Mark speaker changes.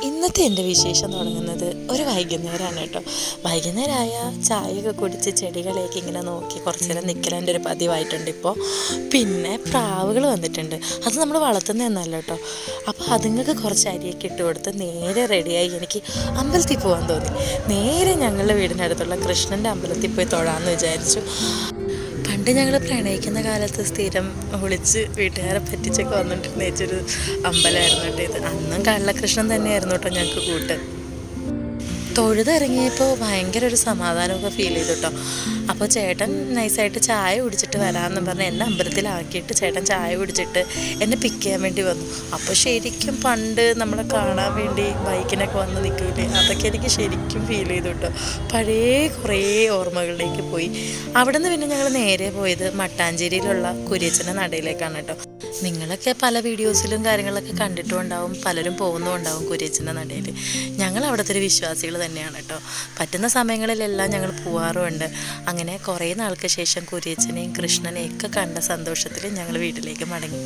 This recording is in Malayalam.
Speaker 1: ഇന്നത്തെ എൻ്റെ വിശേഷം തുടങ്ങുന്നത് ഒരു വൈകുന്നേരമാണ് കേട്ടോ. വൈകുന്നേരമായ ചായയൊക്കെ കുടിച്ച് ചെടികളേക്ക് ഇങ്ങനെ നോക്കി കുറച്ച് നേരം നിൽക്കലേൻ്റെ ഒരു പതിവായിട്ടുണ്ട് ഇപ്പോൾ. പിന്നെ പ്രാവുകൾ വന്നിട്ടുണ്ട്. അത് നമ്മൾ വളർത്തുന്നതെന്നല്ല കേട്ടോ. അപ്പോൾ അതുങ്ങൾക്ക് കുറച്ച് അരിയൊക്കെ ഇട്ട് കൊടുത്ത് നേരെ റെഡിയായി എനിക്ക് അമ്പലത്തിൽ പോകാൻ തോന്നി. നേരെ ഞങ്ങളുടെ വീടിനടുത്തുള്ള കൃഷ്ണൻ്റെ അമ്പലത്തിൽ പോയി തൊഴാമെന്ന് വിചാരിച്ചു. പണ്ട് ഞങ്ങൾ പ്രണയിക്കുന്ന കാലത്ത് സ്ഥിരം വിളിച്ച് വീട്ടുകാരെ പറ്റിച്ചൊക്കെ വന്നിട്ട് നേച്ചൊരു അമ്പലമായിരുന്നു കേട്ടോ ഇത്. അന്നും കള്ളകൃഷ്ണൻ തന്നെയായിരുന്നു കേട്ടോ ഞങ്ങൾക്ക് കൂട്ട്. തൊഴുതിറങ്ങിയപ്പോൾ ഭയങ്കര ഒരു സമാധാനമൊക്കെ ഫീൽ ചെയ്തു കേട്ടോ. അപ്പോൾ ചേട്ടൻ നൈസായിട്ട് ചായ കുടിച്ചിട്ട് വരാമെന്ന് പറഞ്ഞ് എന്നെ അമ്പലത്തിലാക്കിയിട്ട് ചേട്ടൻ ചായ കുടിച്ചിട്ട് എന്നെ പിക്ക് ചെയ്യാൻ വേണ്ടി വന്നു. അപ്പോൾ ശരിക്കും പണ്ട് നമ്മളെ കാണാൻ വേണ്ടി ബൈക്കിനൊക്കെ വന്ന് നിൽക്കില്ലേ, അതൊക്കെ എനിക്ക് ശരിക്കും ഫീൽ ചെയ്തു കേട്ടോ. പഴയ കുറേ ഓർമ്മകളിലേക്ക് പോയി. അവിടെ നിന്ന് പിന്നെ ഞങ്ങൾ നേരെ പോയത് മട്ടാഞ്ചേരിയിലുള്ള കുര്യച്ചൻ്റെ നടയിലേക്കാണ് കേട്ടോ. നിങ്ങളൊക്കെ പല വീഡിയോസിലും കാര്യങ്ങളൊക്കെ കണ്ടിട്ടും ഉണ്ടാവും, പലരും പോകുന്നുണ്ടാവും കുര്യച്ചൻ്റെ നടയിൽ. ഞങ്ങൾ അവിടുത്തെ ഒരു വിശ്വാസികൾ തന്നെയാണ് കേട്ടോ. പറ്റുന്ന സമയങ്ങളിലെല്ലാം ഞങ്ങൾ പോവാറുമുണ്ട്. അങ്ങനെ കുറേ നാൾക്ക് ശേഷം കുര്യച്ചനെയും കൃഷ്ണനെയും ഒക്കെ കണ്ട സന്തോഷത്തിൽ ഞങ്ങൾ വീട്ടിലേക്ക് മടങ്ങി.